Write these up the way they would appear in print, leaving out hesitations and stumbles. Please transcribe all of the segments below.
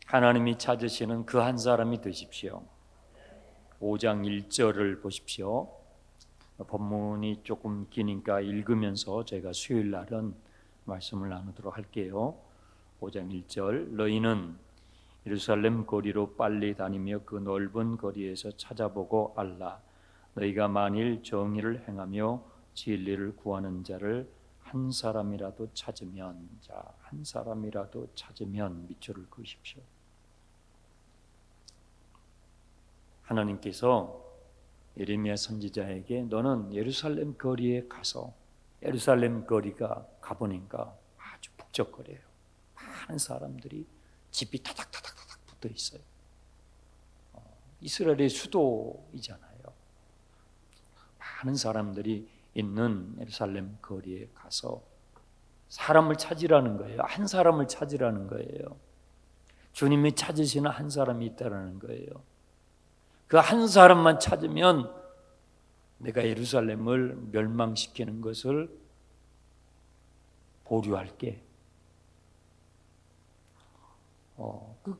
하나님이 찾으시는 그 한 사람이 되십시오. 5장 1절을 보십시오. 본문이 조금 기니까 읽으면서 저희가 수요일 날은 말씀을 나누도록 할게요. 5장 1절 너희는 예루살렘 거리로 빨리 다니며 그 넓은 거리에서 찾아보고 알라. 너희가 만일 정의를 행하며 진리를 구하는 자를 한 사람이라도 찾으면, 한 사람이라도 찾으면 밑줄을 그으십시오. 하나님께서 예레미야 선지자에게 너는 예루살렘 거리에 가서, 예루살렘 거리가 가보니까 아주 북적거려요. 많은 사람들이 집이 타닥타닥타닥 붙어 있어요. 이스라엘의 수도이잖아요. 많은 사람들이 있는 예루살렘 거리에 가서 사람을 찾으라는 거예요. 한 사람을 찾으라는 거예요. 주님이 찾으시는 한 사람이 있다라는 거예요. 그 한 사람만 찾으면 내가 예루살렘을 멸망시키는 것을 보류할게.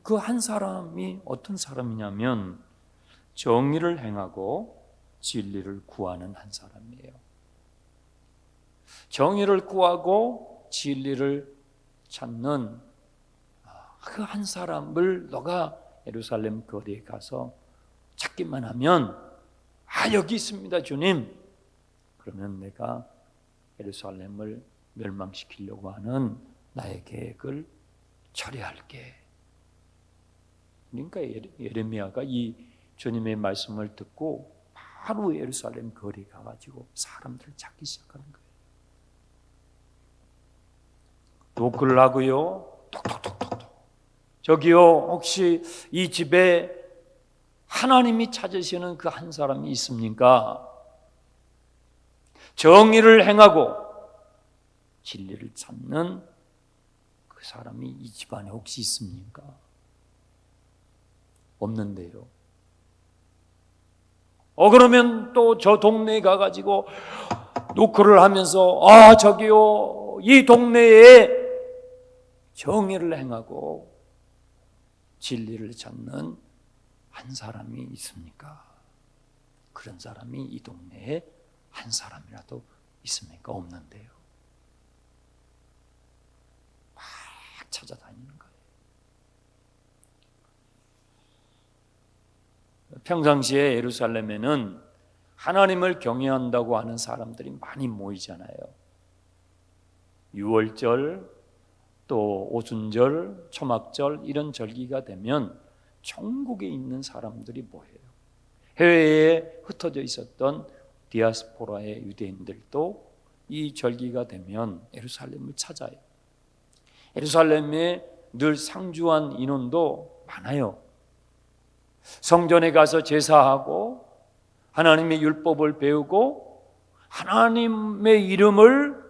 그 한 사람이 어떤 사람이냐면 정의를 행하고 진리를 구하는 한 사람이에요. 정의를 구하고 진리를 찾는 그 한 사람을 너가 예루살렘 거리에 가서 찾기만 하면 여기 있습니다 주님. 그러면 내가 예루살렘을 멸망시키려고 하는 나의 계획을 처리할게. 그러니까 예레미야가 이 주님의 말씀을 듣고 바로 예루살렘 거리에 가가지고 사람들을 찾기 시작하는 거예요. 노크를 하고요. 톡톡톡톡. 저기요, 혹시 이 집에 하나님이 찾으시는 그 한 사람이 있습니까? 정의를 행하고 진리를 찾는 그 사람이 이 집안에 혹시 있습니까? 없는데요. 그러면 또 저 동네에 가가지고 노크를 하면서 저기요, 이 동네에 정의를 행하고 진리를 찾는 한 사람이 있습니까? 그런 사람이 이 동네에 한 사람이라도 있습니까? 없는데요. 막 찾아다니는 거예요. 평상시에 예루살렘에는 하나님을 경외한다고 하는 사람들이 많이 모이잖아요. 유월절, 또 오순절, 초막절 이런 절기가 되면 전국에 있는 사람들이 모여요. 해외에 흩어져 있었던 디아스포라의 유대인들도 이 절기가 되면 예루살렘을 찾아요. 예루살렘에 늘 상주한 인원도 많아요. 성전에 가서 제사하고 하나님의 율법을 배우고 하나님의 이름을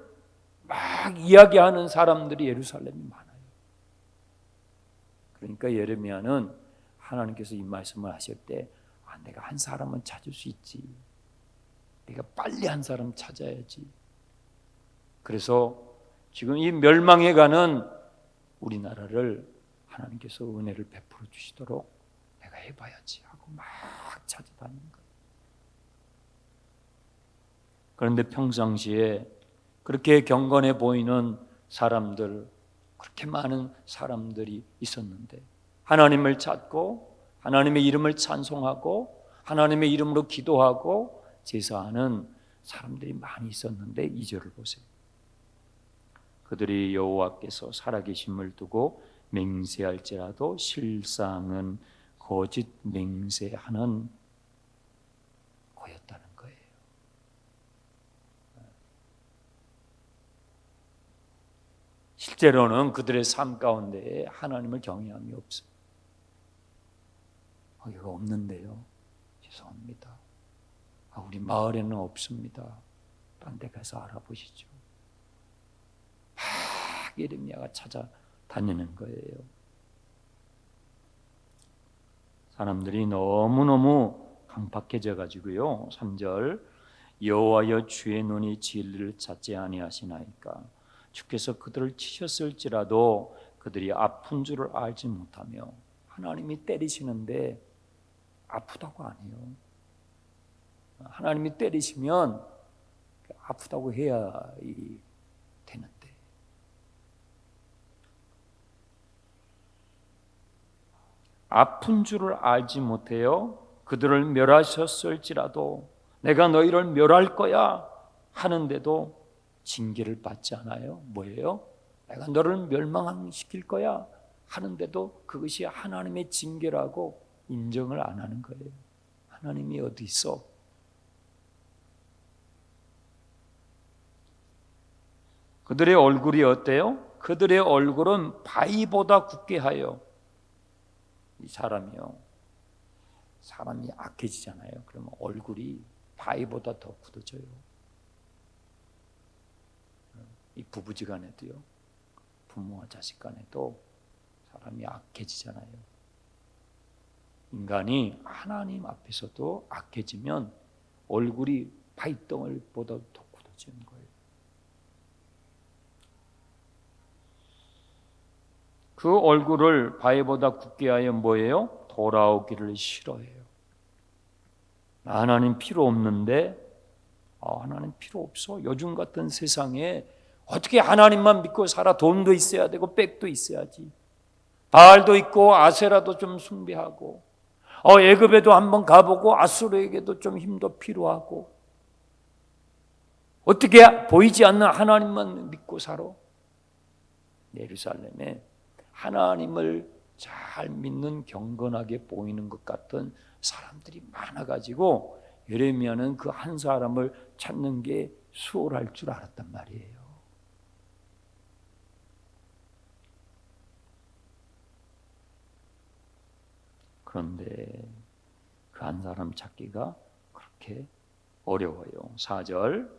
막 이야기하는 사람들이 예루살렘에 많아요. 그러니까 예레미야는 하나님께서 이 말씀을 하실 때 내가 한 사람은 찾을 수 있지. 내가 빨리 한 사람 찾아야지. 그래서 지금 이 멸망해가는 우리나라를 하나님께서 은혜를 베풀어 주시도록 내가 해봐야지 하고 막 찾아다니는 거예요. 그런데 평상시에 그렇게 경건해 보이는 사람들, 그렇게 많은 사람들이 있었는데 하나님을 찾고 하나님의 이름을 찬송하고 하나님의 이름으로 기도하고 제사하는 사람들이 많이 있었는데 2절을 보세요. 그들이 여호와께서 살아계심을 두고 맹세할지라도 실상은 거짓 맹세하는 거였다는 거예요. 실제로는 그들의 삶 가운데 하나님을 경외함이 없습니다. 이거 없는데요. 죄송합니다. 우리 마을에는 없습니다. 딴 데 가서 알아보시죠. 막 예레미야가 찾아다니는 거예요. 사람들이 너무너무 강팍해져 가지고요. 3절 여호와여 주의 눈이 진리를 찾지 아니하시나이까 주께서 그들을 치셨을지라도 그들이 아픈 줄을 알지 못하며 하나님이 때리시는데 아프다고 안 해요. 하나님이 때리시면 아프다고 해야 되는데, 아픈 줄을 알지 못해요. 그들을 멸하셨을지라도 내가 너희를 멸할 거야 하는데도 징계를 받지 않아요. 뭐예요? 내가 너를 멸망시킬 거야 하는데도 그것이 하나님의 징계라고 인정을 안 하는 거예요. 하나님이 어디 있어? 그들의 얼굴이 어때요? 그들의 얼굴은 바위보다 굳게 하여, 이 사람이 악해지잖아요. 그러면 얼굴이 바위보다 더 굳어져요. 이 부부지간에도요, 부모와 자식 간에도 사람이 악해지잖아요. 인간이 하나님 앞에서도 악해지면 얼굴이 바위덩어리보다 더 굳어지는 거예요. 그 얼굴을 바위보다 굳게 하여 뭐예요? 돌아오기를 싫어해요. 하나님 필요 없는데, 하나님 필요 없어. 요즘 같은 세상에 어떻게 하나님만 믿고 살아? 돈도 있어야 되고 백도 있어야지. 바알도 있고 아세라도 좀 숭배하고, 애굽에도 한번 가보고 아수르에게도 좀 힘도 필요하고, 어떻게 보이지 않는 하나님만 믿고 살아? 예루살렘에 하나님을 잘 믿는 경건하게 보이는 것 같은 사람들이 많아가지고 예레미야는 그 한 사람을 찾는 게 수월할 줄 알았단 말이에요. 그런데 그 한 사람 찾기가 그렇게 어려워요. 4절,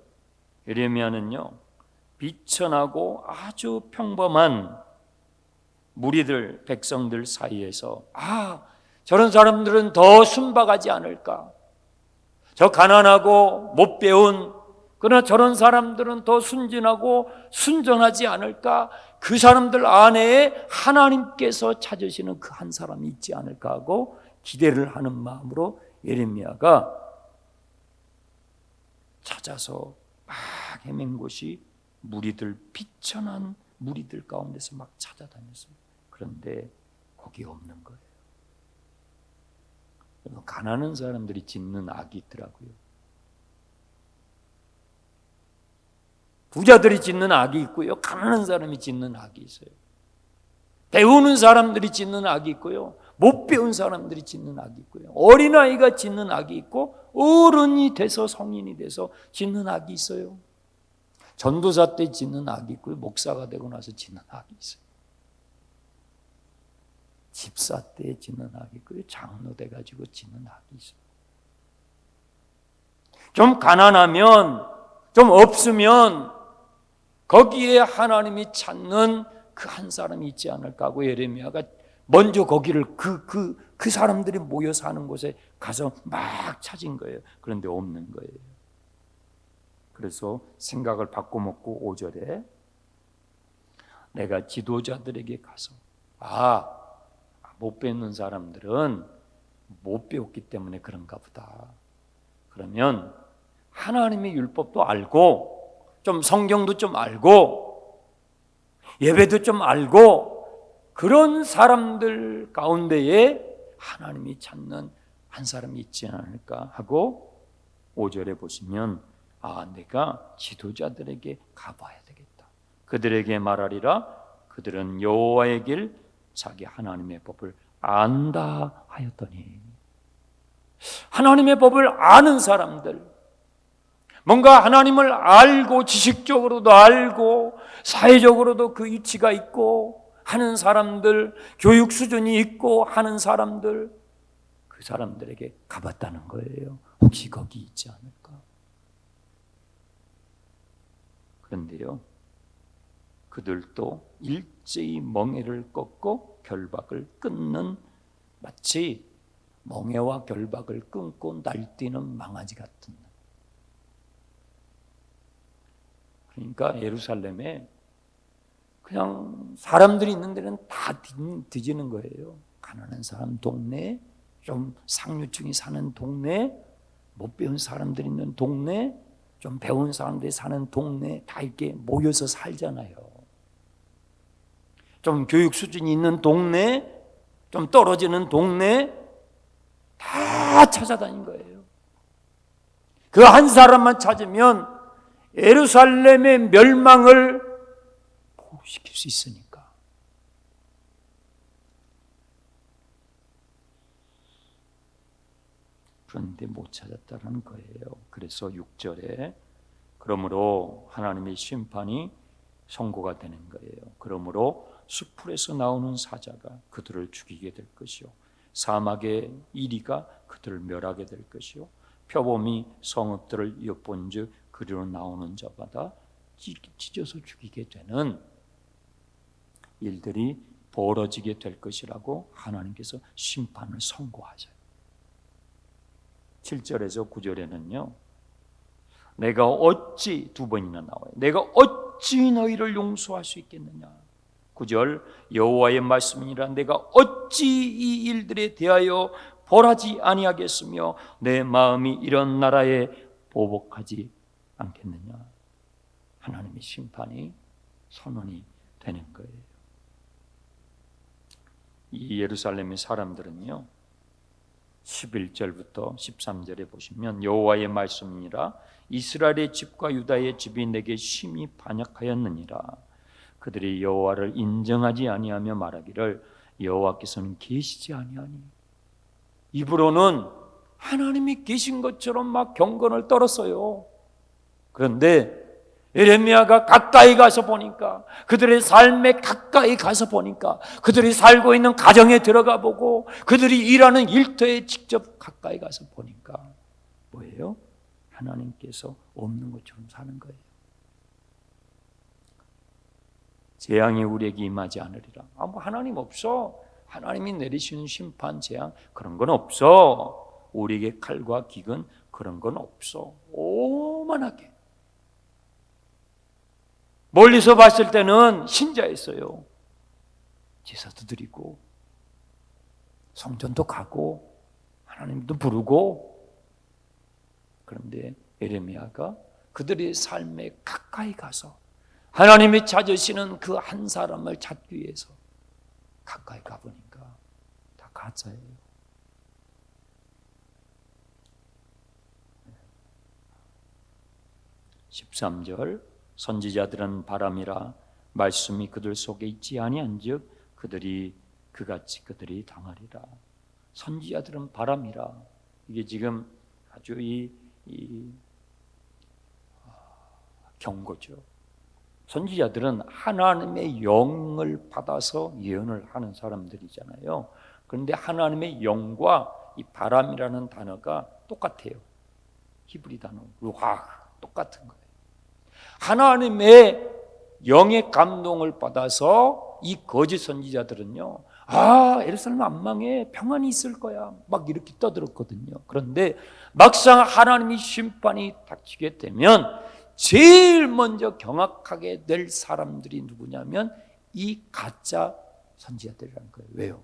예레미야는요, 비천하고 아주 평범한 무리들, 백성들 사이에서 저런 사람들은 더 순박하지 않을까? 저 가난하고 못 배운, 그러나 저런 사람들은 더 순진하고 순전하지 않을까? 그 사람들 안에 하나님께서 찾으시는 그 한 사람이 있지 않을까 하고 기대를 하는 마음으로 예레미야가 찾아서 막 헤맨 곳이 무리들, 비천한 무리들 가운데서 막 찾아다녔어요. 그런데 거기 없는 거예요. 가난한 사람들이 짓는 악이 있더라고요. 부자들이 짓는 악이 있고요, 가난한 사람이 짓는 악이 있어요. 배우는 사람들이 짓는 악이 있고요, 못 배운 사람들이 짓는 악이 있고요, 어린아이가 짓는 악이 있고 어른이 돼서 성인이 돼서 짓는 악이 있어요. 전도사 때 짓는 악이 있고요, 목사가 되고 나서 짓는 악이 있어요. 집사 때 짓는 악이 있고요, 장로 돼가지고 짓는 악이 있어요. 좀 가난하면, 좀 없으면 거기에 하나님이 찾는 그 한 사람이 있지 않을까 하고 예레미야가 먼저 거기를 그 사람들이 모여 사는 곳에 가서 막 찾은 거예요. 그런데 없는 거예요. 그래서 생각을 바꿔먹고 5절에 내가 지도자들에게 가서 못 배우는 사람들은 못 배웠기 때문에 그런가 보다. 그러면 하나님의 율법도 알고 좀 성경도 좀 알고 예배도 좀 알고 그런 사람들 가운데에 하나님이 찾는 한 사람이 있지 않을까 하고 5절에 보시면 내가 지도자들에게 가봐야 되겠다. 그들에게 말하리라. 그들은 여호와의 길 자기 하나님의 법을 안다 하였더니, 하나님의 법을 아는 사람들, 뭔가 하나님을 알고 지식적으로도 알고 사회적으로도 그 위치가 있고 하는 사람들, 교육 수준이 있고 하는 사람들, 그 사람들에게 가봤다는 거예요. 혹시 거기 있지 않을까? 그런데요, 그들도 일제히 멍에를 꺾고 결박을 끊는, 마치 멍에와 결박을 끊고 날뛰는 망아지 같은. 그러니까 예루살렘에 그냥 사람들이 있는 데는 다 뒤지는 거예요. 가난한 사람 동네, 좀 상류층이 사는 동네, 못 배운 사람들이 있는 동네, 좀 배운 사람들이 사는 동네 다 이렇게 모여서 살잖아요. 좀 교육 수준이 있는 동네, 좀 떨어지는 동네 다 찾아다닌 거예요. 그 한 사람만 찾으면 예루살렘의 멸망을 포기시킬 수 있으니까. 그런데 못 찾았다는 거예요. 그래서 6절에 그러므로 하나님의 심판이 선고가 되는 거예요. 그러므로 수풀에서 나오는 사자가 그들을 죽이게 될 것이요, 사막의 이리가 그들을 멸하게 될 것이요, 표범이 성읍들을 엿본즉 그리로 나오는 자마다 찢어서 죽이게 되는 일들이 벌어지게 될 것이라고 하나님께서 심판을 선고하셔요. 7절에서 9절에는요, 내가 어찌, 두 번이나 나와요. 내가 어찌 너희를 용서할 수 있겠느냐. 9절, 여호와의 말씀이니라. 내가 어찌 이 일들에 대하여 벌하지 아니하겠으며 내 마음이 이런 나라에 보복하지 않겠느냐. 하나님의 심판이 선언이 되는 거예요. 이 예루살렘의 사람들은요, 11절부터 13절에 보시면 여호와의 말씀이니라. 이스라엘의 집과 유다의 집이 내게 심히 반역하였느니라. 그들이 여호와를 인정하지 아니하며 말하기를 여호와께서는 계시지 아니하니. 입으로는 하나님이 계신 것처럼 막 경건을 떨었어요. 그런데 예레미야가 가까이 가서 보니까, 그들의 삶에 가까이 가서 보니까, 그들이 살고 있는 가정에 들어가 보고 그들이 일하는 일터에 직접 가까이 가서 보니까 뭐예요? 하나님께서 없는 것처럼 사는 거예요. 재앙이 우리에게 임하지 않으리라. 뭐 하나님 없어. 하나님이 내리시는 심판, 재앙 그런 건 없어. 우리에게 칼과 기근 그런 건 없어. 오만하게 멀리서 봤을 때는 신자였어요. 제사도 드리고 성전도 가고 하나님도 부르고. 그런데 예레미야가 그들의 삶에 가까이 가서 하나님이 찾으시는 그 한 사람을 찾기 위해서 가까이 가보니까 다 가짜예요. 네. 13절, 선지자들은 바람이라 말씀이 그들 속에 있지 아니한즉 그들이 그같이 그들이 당하리라. 선지자들은 바람이라. 이게 지금 아주 이 경고죠. 선지자들은 하나님의 영을 받아서 예언을 하는 사람들이잖아요. 그런데 하나님의 영과 이 바람이라는 단어가 똑같아요. 히브리 단어 루하, 똑같은 거예요. 하나님의 영의 감동을 받아서 이 거짓 선지자들은요, 예루살렘 안 망해, 평안이 있을 거야, 막 이렇게 떠들었거든요. 그런데 막상 하나님의 심판이 닥치게 되면 제일 먼저 경악하게 될 사람들이 누구냐면 이 가짜 선지자들이라는 거예요. 왜요?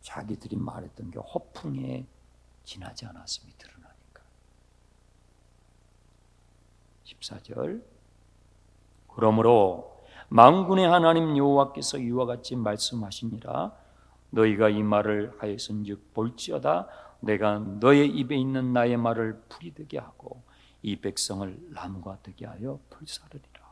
자기들이 말했던 게 허풍에 지나지 않았음이 드러나니까. 14절, 그러므로 만군의 하나님 여호와께서 이와 같이 말씀하시니라. 너희가 이 말을 하였은즉 볼지어다 내가 너의 입에 있는 나의 말을 풀이 되게 하고 이 백성을 나무가 되게 하여 불사르리라.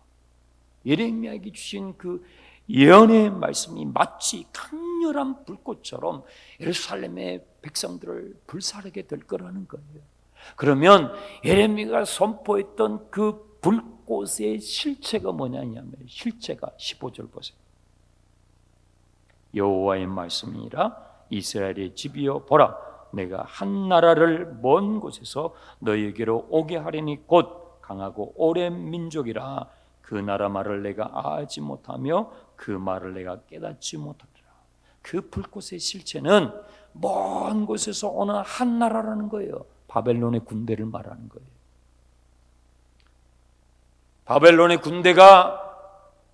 예레미야에게 주신 그 예언의 말씀이 마치 강렬한 불꽃처럼 예루살렘의 백성들을 불사르게 될 거라는 거예요. 그러면 예레미야가 선포했던 그 불꽃의 실체가 뭐냐면, 실체가 15절 보세요. 여호와의 말씀이니라. 이스라엘의 집이여 보라, 내가 한 나라를 먼 곳에서 너희에게로 오게 하리니 곧 강하고 오랜 민족이라. 그 나라 말을 내가 알지 못하며 그 말을 내가 깨닫지 못하리라. 그 불꽃의 실체는 먼 곳에서 오는 한 나라라는 거예요. 바벨론의 군대를 말하는 거예요. 바벨론의 군대가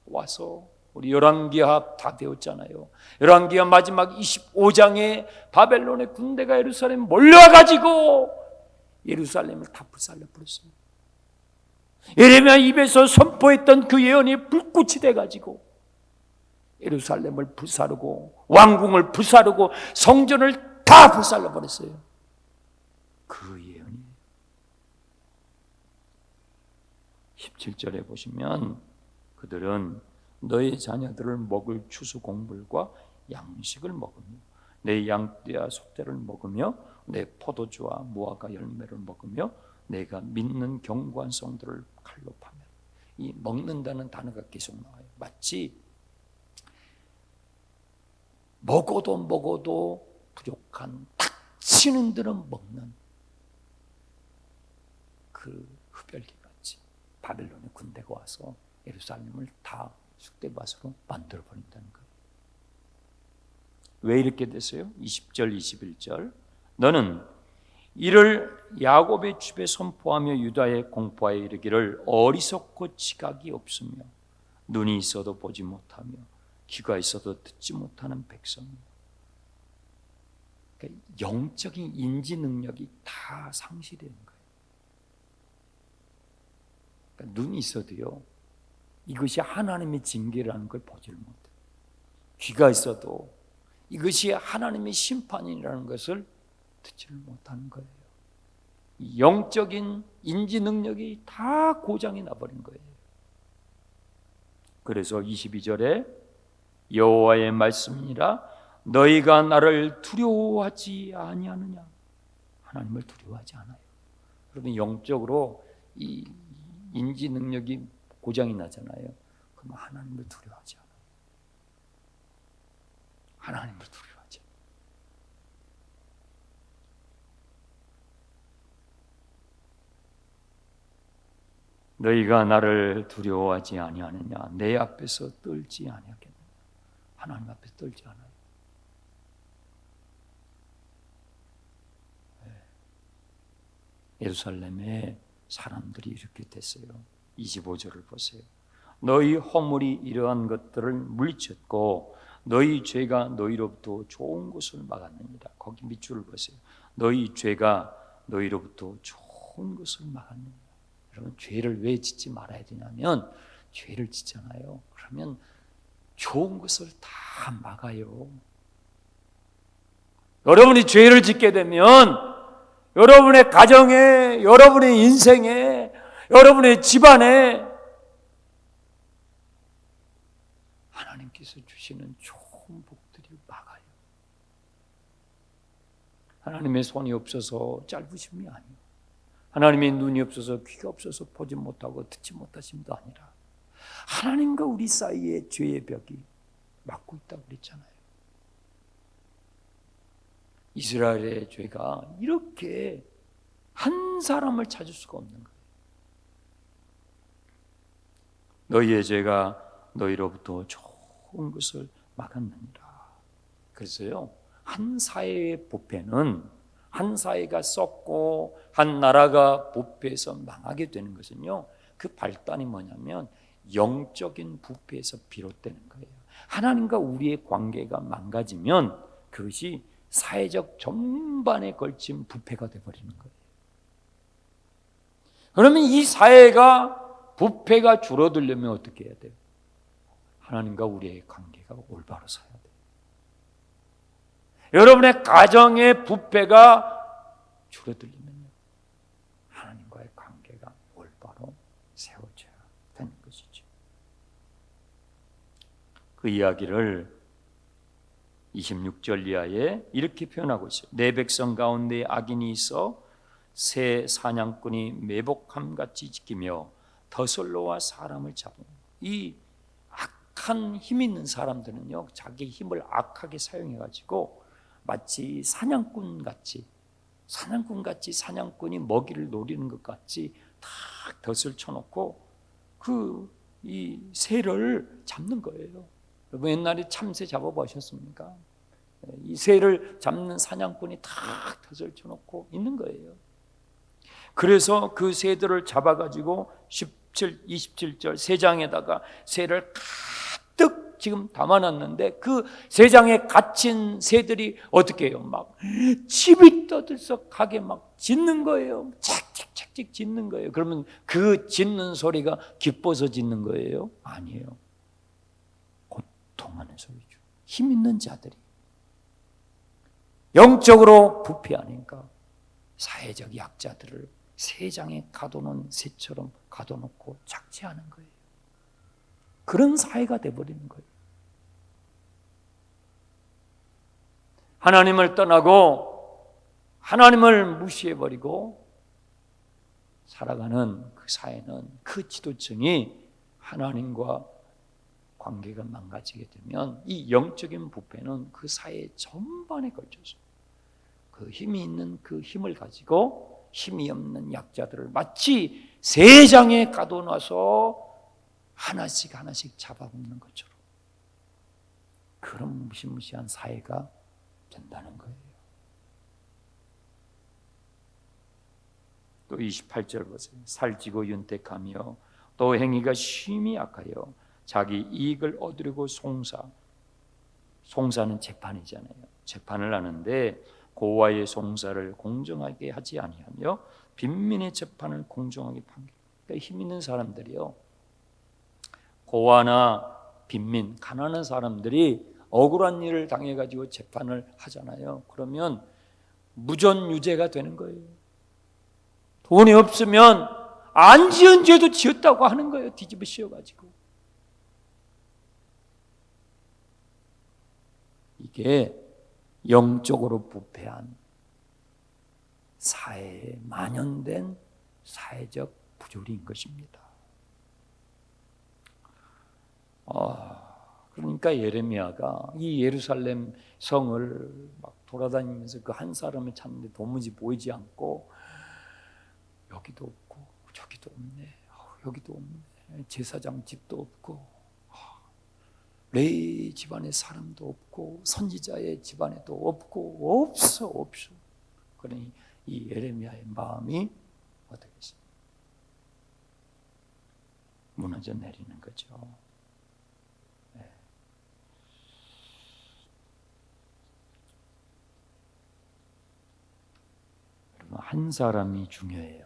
와서 우리 열왕기하 다 배웠잖아요. 열왕기하 마지막 25장에 바벨론의 군대가 예루살렘에 몰려와가지고 예루살렘을 다 불살려버렸어요. 예레미야 입에서 선포했던 그 예언이 불꽃이 돼가지고 예루살렘을 불사르고 왕궁을 불사르고 성전을 다 불살려버렸어요. 그 예언이 17절에 보시면 그들은 너희 자녀들을 먹을 추수 곡물과 양식을 먹으며 내 양떼와 소떼를 먹으며 내 포도주와 무화과 열매를 먹으며 내가 믿는 견고한 성들을 칼로 파면, 이 먹는다는 단어가 계속 나와요. 마치 먹어도 부족한 닥치는 대로 먹는 그 흡혈귀같이 바벨론의 군대가 와서 예루살렘을 다 쑥대밭으로 만들어버린다는 거예요. 왜 이렇게 됐어요? 20절 21절 너는 이를 야곱의 집에 선포하며 유다에 공포하여 이르기를 어리석고 지각이 없으며 눈이 있어도 보지 못하며 귀가 있어도 듣지 못하는 백성이요. 그러니까 영적인 인지 능력이 다 상실되는 거예요. 그러니까 눈이 있어도요, 이것이 하나님의 징계라는 걸 보지를 못해요. 귀가 있어도 이것이 하나님의 심판이라는 것을 듣지를 못하는 거예요. 영적인 인지 능력이 다 고장이 나버린 거예요. 그래서 22절에 여호와의 말씀이니라 너희가 나를 두려워하지 아니하느냐. 하나님을 두려워하지 않아요. 그러면 영적으로 이 인지 능력이 고장이 나잖아요. 그럼 하나님을 두려워하지 않아요. 하나님을 두려워하지 않아요. 너희가 나를 두려워하지 아니하느냐. 내 앞에서 떨지 아니하겠느냐. 하나님 앞에서 떨지 않아요. 예루살렘에 사람들이 이렇게 됐어요. 25절을 보세요. 너희 허물이 이러한 것들을 물리쳤고 너희 죄가 너희로부터 좋은 것을 막았느니라. 거기 밑줄을 보세요. 너희 죄가 너희로부터 좋은 것을 막았느니라. 여러분, 죄를 왜 짓지 말아야 되냐면 죄를 짓잖아요. 그러면 좋은 것을 다 막아요. 여러분이 죄를 짓게 되면 여러분의 가정에, 여러분의 인생에, 여러분의 집안에 하나님께서 주시는 좋은 복들이 막아요. 하나님의 손이 없어서 짧으심이 아니에요. 하나님의 눈이 없어서 귀가 없어서 보지 못하고 듣지 못하심도 아니라 하나님과 우리 사이에 죄의 벽이 막고 있다고 그랬잖아요. 이스라엘의 죄가 이렇게 한 사람을 찾을 수가 없는 거예요. 너희의 죄가 너희로부터 좋은 것을 막았느니라. 그래서요, 한 사회의 부패는, 한 사회가 썩고 한 나라가 부패해서 망하게 되는 것은요, 그 발단이 뭐냐면 영적인 부패에서 비롯되는 거예요. 하나님과 우리의 관계가 망가지면 그것이 사회적 전반에 걸친 부패가 되어버리는 거예요. 그러면 이 사회가 부패가 줄어들려면 어떻게 해야 돼요? 하나님과 우리의 관계가 올바로 서야 돼요. 여러분의 가정의 부패가 줄어들려면 하나님과의 관계가 올바로 세워져야 되는 것이죠. 그 이야기를 26절 이하에 이렇게 표현하고 있어요. 내 백성 가운데 악인이 있어 새 사냥꾼이 매복함같이 지키며 더설로와 사람을 잡은. 이 악한 힘 있는 사람들은요, 자기 힘을 악하게 사용해가지고 마치 사냥꾼같이 사냥꾼이 먹이를 노리는 것 같이 탁 덫을 쳐놓고 이 새를 잡는 거예요. 여러분 옛날에 참새 잡아보셨습니까? 이 새를 잡는 사냥꾼이 탁 덫을 쳐놓고 있는 거예요. 그래서 그 새들을 잡아가지고 27절 새 장에다가 새를 가득 지금 담아놨는데 그 세 장에 갇힌 새들이 어떻게 해요? 막 집이 떠들썩하게 막 짖는 거예요. 착착착착 짖는 거예요. 그러면 그 짖는 소리가 기뻐서 짖는 거예요? 아니에요. 고통하는 소리죠. 힘 있는 자들이 영적으로 부패하니까 사회적 약자들을 세 장에 가둬놓은 새처럼 가둬놓고 착취하는 거예요. 그런 사회가 돼버리는 거예요. 하나님을 떠나고 하나님을 무시해버리고 살아가는 그 사회는, 그 지도층이 하나님과 관계가 망가지게 되면 이 영적인 부패는 그 사회 전반에 걸쳐서 그 힘이 있는 그 힘을 가지고 힘이 없는 약자들을 마치 세 장에 가둬놔서 하나씩 잡아먹는 것처럼 그런 무시무시한 사회가 된다는 거예요. 또 28절 보세요. 살찌고 윤택하며 또 행위가 심히 악하여 자기 이익을 얻으려고 송사는 재판이잖아요. 재판을 하는데 고와의 송사를 공정하게 하지 아니하며 빈민의 재판을 공정하게 판결. 그러니까 힘 있는 사람들이요, 고아나 빈민, 가난한 사람들이 억울한 일을 당해가지고 재판을 하잖아요. 그러면 무전유죄가 되는 거예요. 돈이 없으면 안 지은 죄도 지었다고 하는 거예요. 뒤집어 씌워가지고. 이게 영적으로 부패한 사회에 만연된 사회적 부조리인 것입니다. 그러니까 예레미야가 이 예루살렘 성을 막 돌아다니면서 그 한 사람을 찾는데 도무지 보이지 않고 여기도 없고 저기도 없네, 여기도 없네, 제사장 집도 없고 레위 집안의 사람도 없고 선지자의 집안에도 없고 없어. 그러니 이 예레미야의 마음이 어떻겠어요? 무너져 내리는 거죠. 네. 여러분, 한 사람이 중요해요.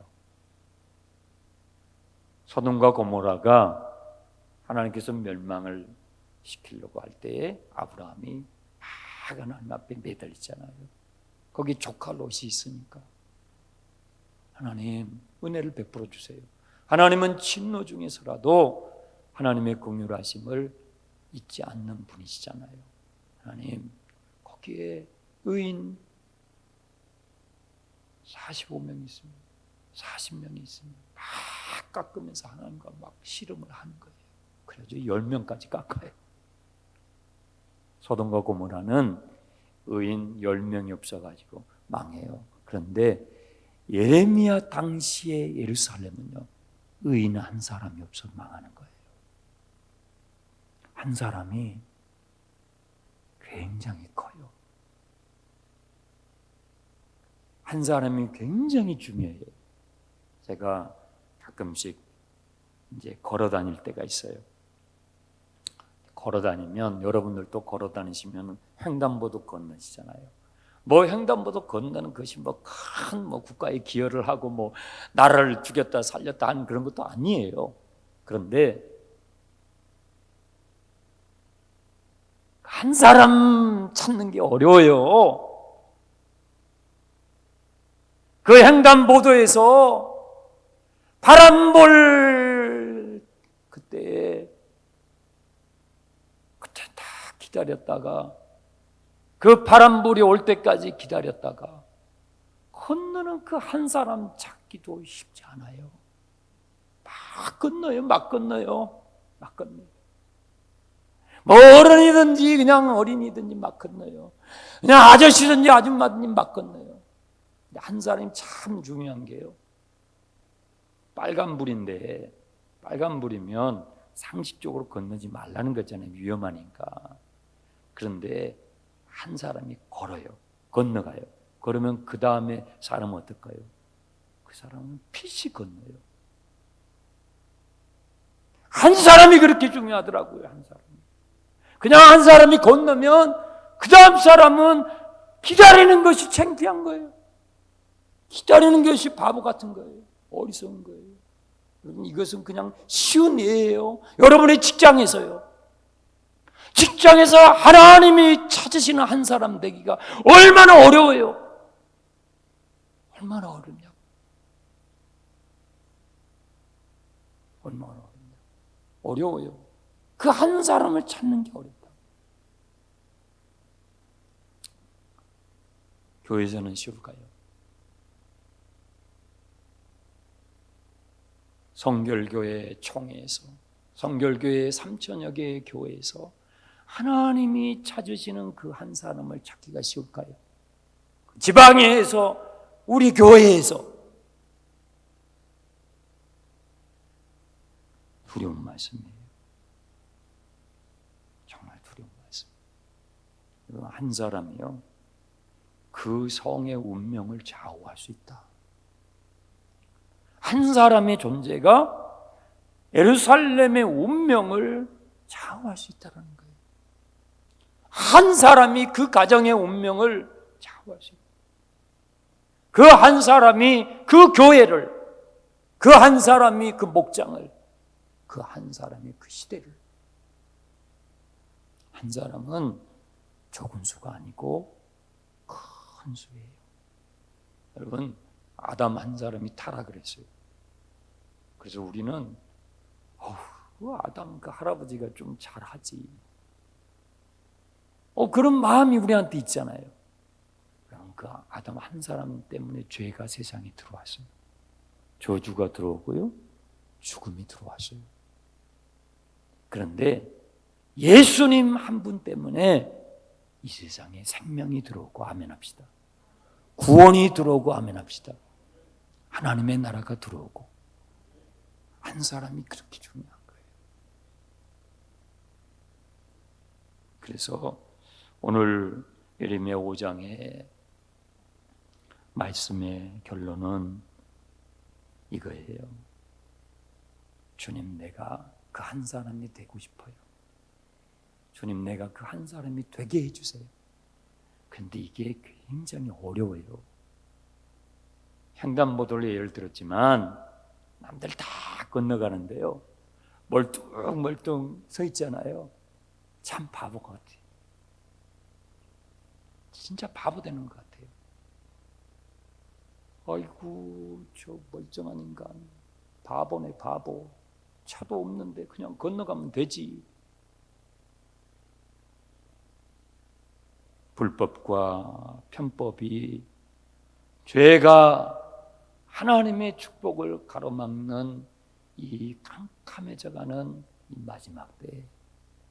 소돔과 고모라가 하나님께서 멸망을 시키려고 할 때에 아브라함이 하나님 앞에 매달리잖아요. 거기 조카 롯이 있으니까 하나님 은혜를 베풀어 주세요. 하나님은 친노 중에서라도 하나님의 긍휼하심을 잊지 않는 분이시잖아요. 하나님 거기에 의인 45명이 있으면 40명이 있으면 막 깎으면서 하나님과 막 씨름을 하는 거예요. 그래서 10명까지 깎아요. 소돔과 고모라는 의인 10명이 없어가지고 망해요. 그런데 예레미야 당시의 예루살렘은요, 의인 한 사람이 없어서 망하는 거예요. 한 사람이 굉장히 커요. 한 사람이 굉장히 중요해요. 제가 가끔씩 이제 걸어 다닐 때가 있어요. 걸어 다니면, 여러분들도 걸어 다니시면 횡단보도 건너시잖아요. 뭐 횡단보도 건너는 것이 뭐 큰 국가에 기여를 하고 뭐 나라를 죽였다 살렸다 하는 그런 것도 아니에요. 그런데 한 사람 찾는 게 어려워요. 그 횡단보도에서 바람 볼 그때 다 기다렸다가 그 바람불이 올 때까지 기다렸다가 건너는 그 한 사람 찾기도 쉽지 않아요. 막 건너요. 뭐 어른이든지 그냥 어린이든지 막 건너요. 그냥 아저씨든지 아줌마든지 막 건너요. 한 사람이 참 중요한 게요, 빨간불인데 빨간불이면 상식적으로 건너지 말라는 거잖아요. 위험하니까. 그런데 한 사람이 걸어요. 건너가요. 그러면 그 다음에 사람은 어떨까요? 그 사람은 필시 건너요. 한 사람이 그렇게 중요하더라고요. 한 사람이. 그냥 한 사람이 건너면 그 다음 사람은 기다리는 것이 창피한 거예요. 기다리는 것이 바보 같은 거예요. 어리석은 거예요. 여러분, 이것은 그냥 쉬운 예예요. 여러분의 직장에서요. 직장에서 하나님이 찾으시는 한 사람 되기가 얼마나 어려워요. 얼마나 어렵냐고. 얼마나 어렵냐고. 어려워요. 그 한 사람을 찾는 게 어렵다. 교회에서는 쉬울까요? 성결교회 총회에서, 성결교회 3천여 개의 교회에서 하나님이 찾으시는 그 한 사람을 찾기가 쉬울까요? 지방에서, 우리 교회에서. 두려운 말씀이에요. 정말 두려운 말씀. 한 사람이요, 그 성의 운명을 좌우할 수 있다. 한 사람의 존재가 예루살렘의 운명을 좌우할 수 있다는 거예요. 한 사람이 그 가정의 운명을 좌우할 수 있다. 그 한 사람이 그 교회를, 그 한 사람이 그 목장을, 그 한 사람이 그 시대를. 한 사람은 적은 수가 아니고 큰 수예요. 여러분, 아담 한 사람이 타락을 했어요. 그래서 우리는 아담 그 할아버지가 좀 잘하지. 그런 마음이 우리한테 있잖아요. 그럼 그 아담 한 사람 때문에 죄가 세상에 들어왔어요. 저주가 들어오고요, 죽음이 들어왔어요. 그런데 예수님 한 분 때문에 이 세상에 생명이 들어오고 아멘합시다. 구원이 들어오고 아멘합시다. 하나님의 나라가 들어오고. 한 사람이 그렇게 중요한 거예요. 그래서 오늘 예레미야 5장의 말씀의 결론은 이거예요. 주님, 내가 그 한 사람이 되고 싶어요. 주님, 내가 그 한 사람이 되게 해주세요. 근데 이게 굉장히 어려워요. 횡단보도를 예를 들었지만 남들 다 건너가는데요, 멀뚱멀뚱 서 있잖아요. 참 바보 같아요. 진짜 바보 되는 것 같아요. 아이고, 저 멀쩡한 인간, 바보네 바보. 차도 없는데 그냥 건너가면 되지. 불법과 편법이, 죄가 하나님의 축복을 가로막는 이 캄캄해져가는 이 마지막 때에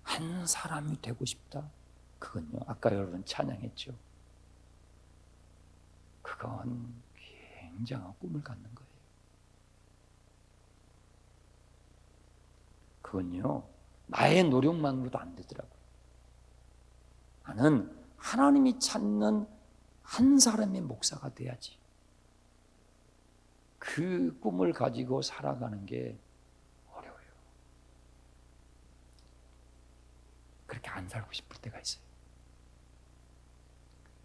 한 사람이 되고 싶다. 그건요, 아까 여러분 찬양했죠. 그건 굉장한 꿈을 갖는 거예요. 그건요, 나의 노력만으로도 안 되더라고요. 나는 하나님이 찾는 한 사람의 목사가 돼야지. 그 꿈을 가지고 살아가는 게 어려워요. 그렇게 안 살고 싶을 때가 있어요.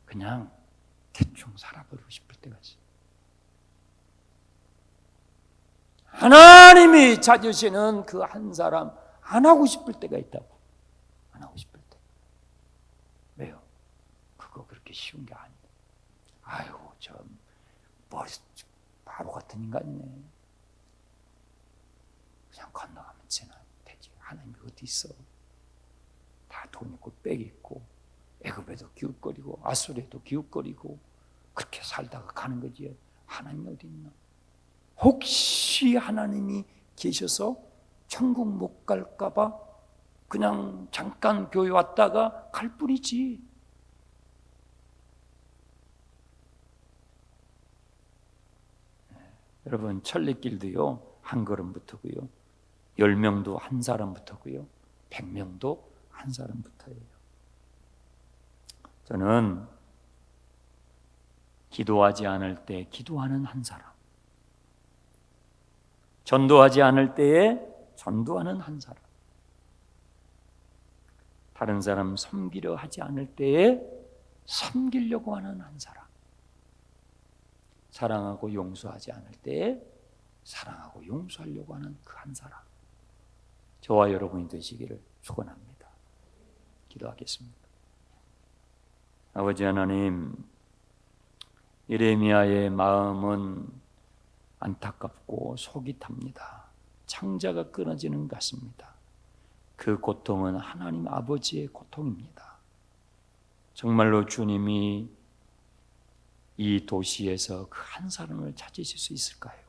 그냥 대충 살아버리고 싶을 때가 있어요. 하나님이 찾으시는 그 한 사람 안 하고 싶을 때가 있다고. 안 하고 싶을 때. 왜요? 그거 그렇게 쉬운 게 아닌데. 아유, 저 머리 바보 같은 인간이네. 그냥 건너가면 되지. 하나님이 어디 있어? 다 돈 있고 빽 있고 애굽에도 기웃거리고 아수르에도 기웃거리고 그렇게 살다가 가는 거지. 하나님이 어디 있나? 혹시 하나님이 계셔서 천국 못 갈까 봐 그냥 잠깐 교회 왔다가 갈 뿐이지. 여러분, 천리길도요, 한 걸음부터고요, 10명도 한 사람부터고요, 100명도 한 사람부터예요. 저는 기도하지 않을 때 기도하는 한 사람, 전도하지 않을 때에 전도하는 한 사람, 다른 사람 섬기려 하지 않을 때에 섬기려고 하는 한 사람, 사랑하고 용서하지 않을 때에 사랑하고 용서하려고 하는 그 한 사람, 저와 여러분이 되시기를 축원합니다. 기도하겠습니다. 아버지 하나님, 예레미야의 마음은 안타깝고 속이 탑니다. 창자가 끊어지는 것 같습니다. 그 고통은 하나님 아버지의 고통입니다. 정말로 주님이 이 도시에서 그 한 사람을 찾으실 수 있을까요?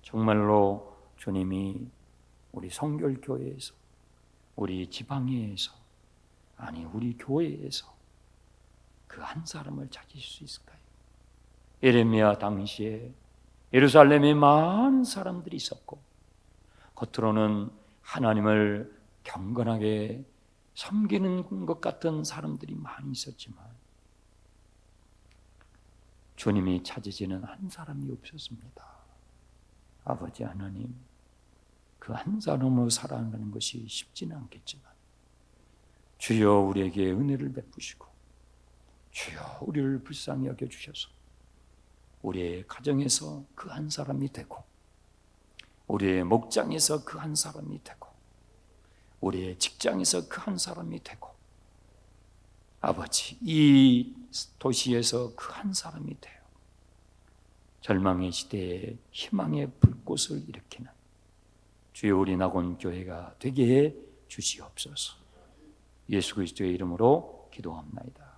정말로 주님이 우리 성결교회에서, 우리 지방회에서, 아니 우리 교회에서 그 한 사람을 찾으실 수 있을까요? 예레미야 당시에 예루살렘에 많은 사람들이 있었고 겉으로는 하나님을 경건하게 섬기는 것 같은 사람들이 많이 있었지만 주님이 찾으시는 한 사람이 없었습니다. 아버지 하나님, 그 한 사람으로 살아가는 것이 쉽지는 않겠지만 주여 우리에게 은혜를 베푸시고 주여 우리를 불쌍히 여겨주셔서 우리의 가정에서 그 한 사람이 되고 우리의 목장에서 그 한 사람이 되고 우리의 직장에서 그 한 사람이 되고 아버지 이 도시에서 그 한 사람이 되어 절망의 시대에 희망의 불꽃을 일으키는 주여 우리 낙원교회가 되게 해 주시옵소서. 예수 그리스도의 이름으로 기도합나이다.